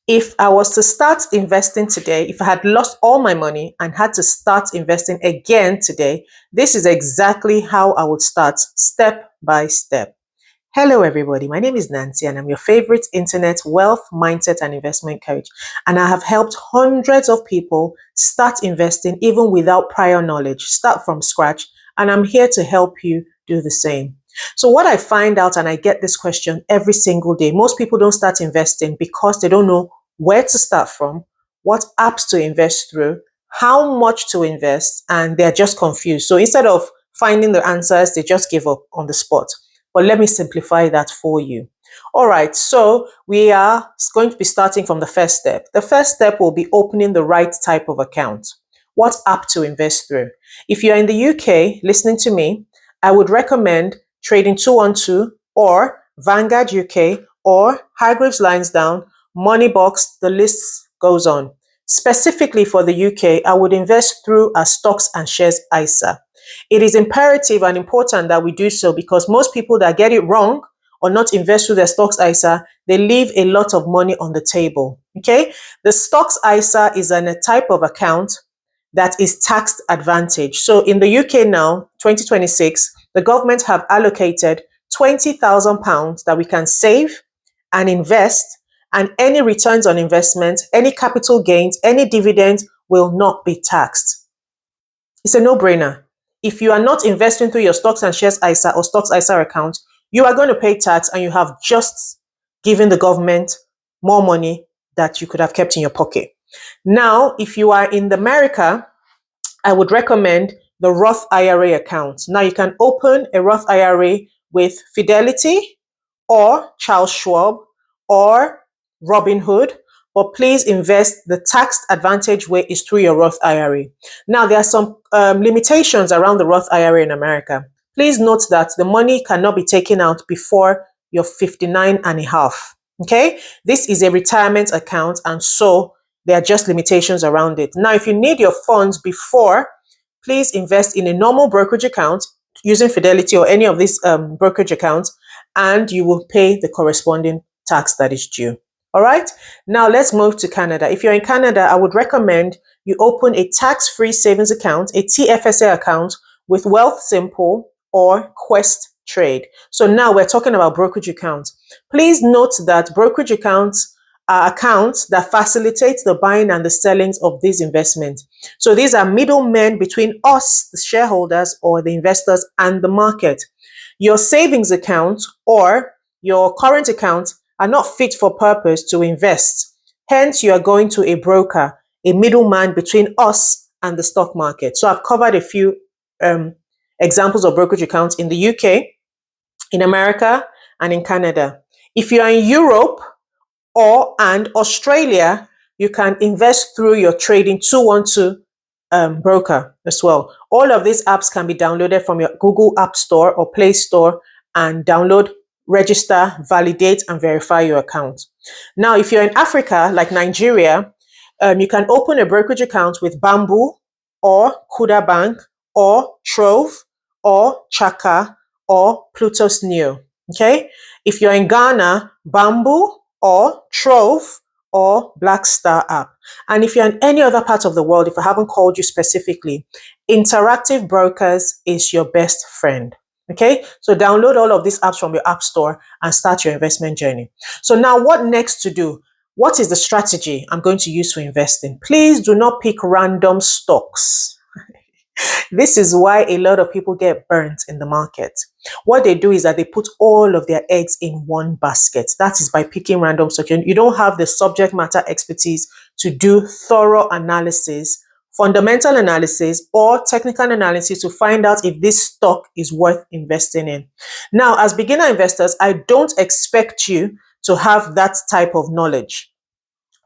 If I was to start investing today, if I had lost all my money and had to start investing again today, this is exactly how I would start, step by step. Hello, everybody. My name is Nancy, and I'm your favorite internet wealth, mindset, and investment coach. And I have helped hundreds of people start investing even without prior knowledge, start from scratch. And I'm here to help you do the same. So, what I find out, and I get this question every single day, most people don't start investing because they don't know where to start from, what apps to invest through, how much to invest, and they're just confused. So, instead of finding the answers, they just give up on the spot. But let me simplify that for you. All right, so we are going to be starting from the first step. The first step will be opening the right type of account. What app to invest through? If you're in the UK listening to me, I would recommend Trading 212 or Vanguard UK or Hargreaves Lansdown, Moneybox, the list goes on. Specifically for the UK, I would invest through a stocks and shares ISA. It is imperative and important that we do so because most people that get it wrong or not invest through their stocks ISA, they leave a lot of money on the table. Okay, the stocks ISA is a type of account that is tax advantage. So in the UK now, 2026, the government have allocated £20,000 that we can save and invest, and any returns on investment, any capital gains, any dividends will not be taxed. It's a no-brainer. If you are not investing through your stocks and shares ISA or stocks ISA account, you are going to pay tax and you have just given the government more money that you could have kept in your pocket. Now, if you are in America, I would recommend the Roth IRA account. Now, you can open a Roth IRA with Fidelity or Charles Schwab or Robinhood, but please invest the tax advantage way is through your Roth IRA. Now, there are some limitations around the Roth IRA in America. Please note that the money cannot be taken out before you're 59 and a half. Okay, this is a retirement account, and so there are just limitations around it. Now, if you need your funds before, please invest in a normal brokerage account using Fidelity or any of these brokerage accounts, and you will pay the corresponding tax that is due. All right. Now let's move to Canada. If you're in Canada, I would recommend you open a tax-free savings account, a TFSA account with Wealth Simple or Quest Trade. So now we're talking about brokerage accounts. Please note that brokerage accounts are accounts that facilitate the buying and the selling of these investments. So these are middlemen between us, the shareholders or the investors, and the market. Your savings account or your current account are not fit for purpose to invest. Hence, you are going to a broker, a middleman between us and the stock market. So I've covered a few examples of brokerage accounts in the UK, in America, and in Canada. If you are in Europe and Australia, you can invest through your Trading 212 broker as well. All of these apps can be downloaded from your Google App Store or Play Store and download, register, validate, and verify your account. Now, if you're in Africa, like Nigeria, you can open a brokerage account with Bamboo or Kuda Bank or Trove or Chaka or Plutus Neo. Okay. If you're in Ghana, Bamboo or Trove or Black Star app. And if you're in any other part of the world, if I haven't called you specifically, Interactive Brokers is your best friend. Okay, so download all of these apps from your app store and start your investment journey. So now what next to do? What is the strategy I'm going to use for investing? Please do not pick random stocks. This is why a lot of people get burnt in the market. What they do is that they put all of their eggs in one basket. That is by picking random stocks. You don't have the subject matter expertise to do thorough analysis, fundamental analysis, or technical analysis to find out if this stock is worth investing in. Now, as beginner investors, I don't expect you to have that type of knowledge.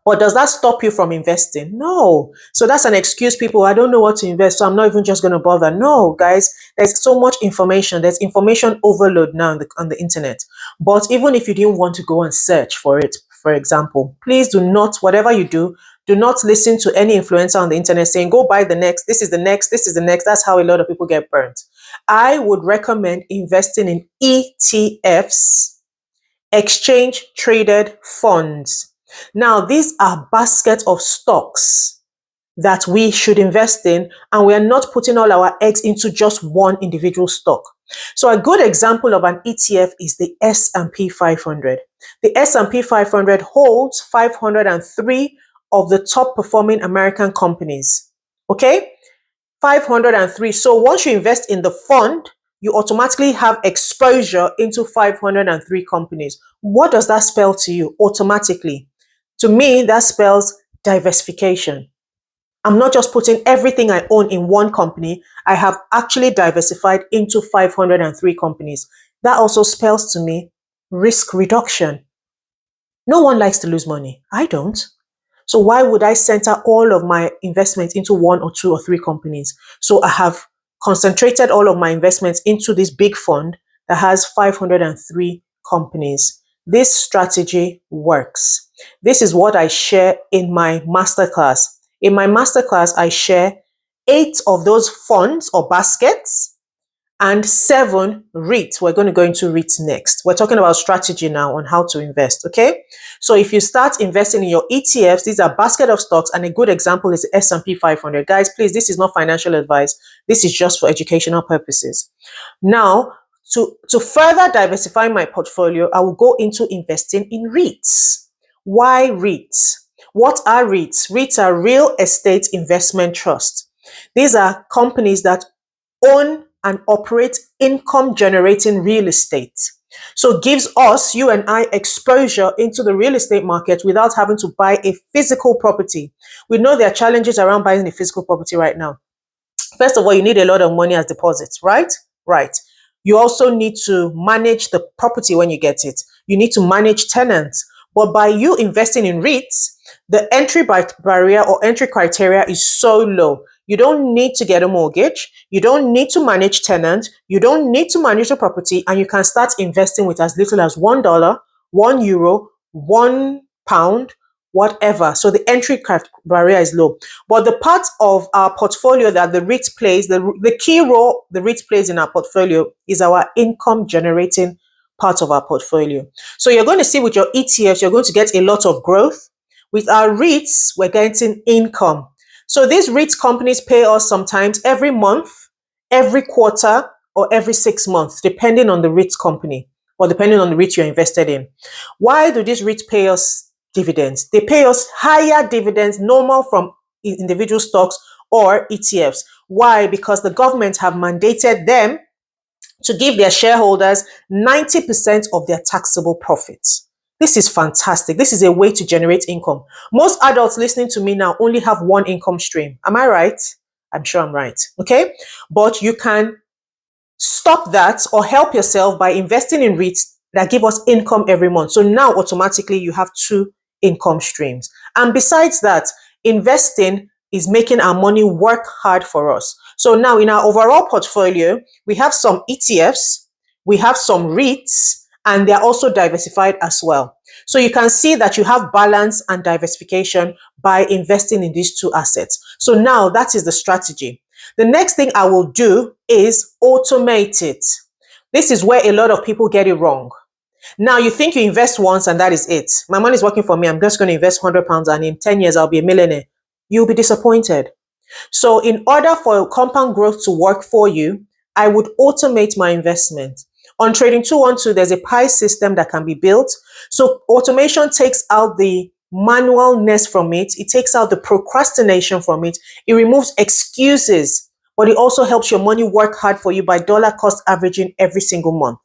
But does that stop you from investing? No. So that's an excuse, people. I don't know what to invest, so I'm not even just going to bother. No, guys, there's so much information. There's information overload now on the internet. But even if you didn't want to go and search for it, for example, please do not, whatever you do not listen to any influencer on the internet saying, go buy the next, this is the next, this is the next. That's how a lot of people get burnt. I would recommend investing in ETFs, exchange traded funds. Now, these are baskets of stocks that we should invest in, and we are not putting all our eggs into just one individual stock. So a good example of an ETF is the S&P 500. The S&P 500 holds 503 of the top performing American companies. Okay? 503. So once you invest in the fund, you automatically have exposure into 503 companies. What does that spell to you automatically? To me, that spells diversification. I'm not just putting everything I own in one company. I have actually diversified into 503 companies. That also spells to me risk reduction. No one likes to lose money. I don't. So why would I center all of my investments into one or two or three companies? So I have concentrated all of my investments into this big fund that has 503 companies. This strategy works. This is what I share in my masterclass. In my masterclass, I share 8 of those funds or baskets and 7 REITs. We're going to go into REITs next. We're talking about strategy now on how to invest. Okay. So if you start investing in your ETFs, these are basket of stocks, and a good example is the S&P 500. Guys, please, this is not financial advice. This is just for educational purposes. Now, to further diversify my portfolio, I will go into investing in REITs. Why REITs? What are REITs? REITs are real estate investment trusts. These are companies that own and operate income generating real estate. So it gives us, you and I, exposure into the real estate market without having to buy a physical property. We know there are challenges around buying a physical property right now. First of all, you need a lot of money as deposits, right? Right. You also need to manage the property when you get it. You need to manage tenants. But by you investing in REITs, the entry barrier or entry criteria is so low. You don't need to get a mortgage. You don't need to manage tenants. You don't need to manage the property, and you can start investing with as little as $1, €1, £1, whatever. So the entry barrier is low. But the part of our portfolio that the REIT plays, the key role the REIT plays in our portfolio is our income generating part of our portfolio. So you're going to see with your ETFs, you're going to get a lot of growth. With our REITs, we're getting income. So these REIT companies pay us sometimes every month, every quarter, or every 6 months, depending on the REIT company or depending on the REIT you're invested in. Why do these REITs pay us dividends? They pay us higher dividends normal from individual stocks or ETFs. Why? Because the government have mandated them to give their shareholders 90% of their taxable profits. This is fantastic. This is a way to generate income. Most adults listening to me now only have one income stream. Am I right? I'm sure I'm right. Okay. But you can stop that or help yourself by investing in REITs that give us income every month. So now automatically you have 2 income streams. And besides that, investing is making our money work hard for us. So now in our overall portfolio, we have some ETFs, we have some REITs, and they're also diversified as well. So you can see that you have balance and diversification by investing in these 2 assets. So now that is the strategy. The next thing I will do is automate it. This is where a lot of people get it wrong. Now you think you invest once and that is it. My money is working for me. I'm just going to invest £100 and in 10 years I'll be a millionaire. You'll be disappointed. So in order for compound growth to work for you, I would automate my investment. On Trading 212, there's a PI system that can be built. So automation takes out the manualness from it. It takes out the procrastination from it. It removes excuses, but it also helps your money work hard for you by dollar cost averaging every single month.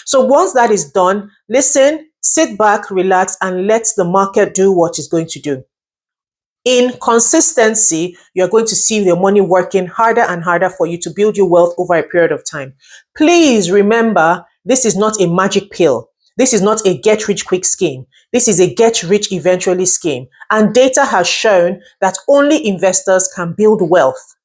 So once that is done, listen, sit back, relax, and let the market do what it's going to do. In consistency, you're going to see your money working harder and harder for you to build your wealth over a period of time. Please remember, this is not a magic pill. This is not a get rich quick scheme. This is a get rich eventually scheme. And data has shown that only investors can build wealth.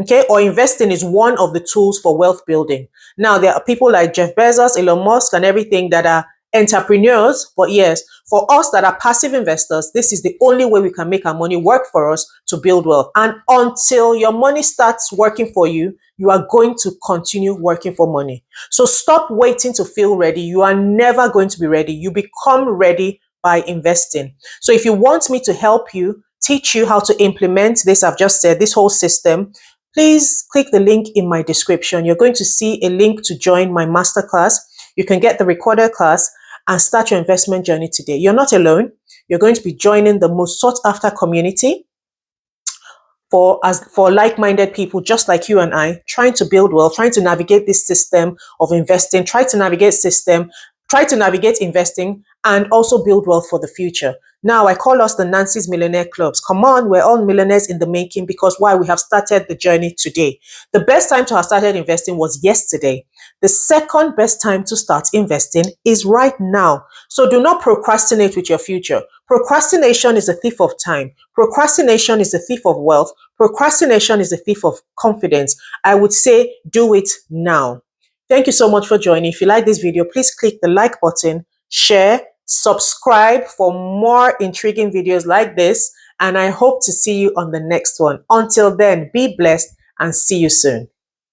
Okay, or investing is one of the tools for wealth building. Now, there are people like Jeff Bezos, Elon Musk, and everything that are entrepreneurs. But yes, for us that are passive investors, this is the only way we can make our money work for us to build wealth. And until your money starts working for you, you are going to continue working for money. So stop waiting to feel ready. You are never going to be ready. You become ready by investing. So if you want me to help you, teach you how to implement this, I've just said, this whole system, please click the link in my description. You're going to see a link to join my masterclass. You can get the recorded class and start your investment journey today. You're not alone. You're going to be joining the most sought after community for like-minded people just like you and I, trying to build wealth, trying to navigate this system of investing, try to navigate investing and also build wealth for the future. Now I call us the Nancy's Millionaire Clubs. Come on, we're all millionaires in the making, because why? We have started the journey today. The best time to have started investing was yesterday. The second best time to start investing is right now. So do not procrastinate with your future. Procrastination is a thief of time. Procrastination is a thief of wealth. Procrastination is a thief of confidence. I would say do it now. Thank you so much for joining. If you like this video, please click the like button, share, subscribe for more intriguing videos like this. And I hope to see you on the next one. Until then, be blessed and see you soon.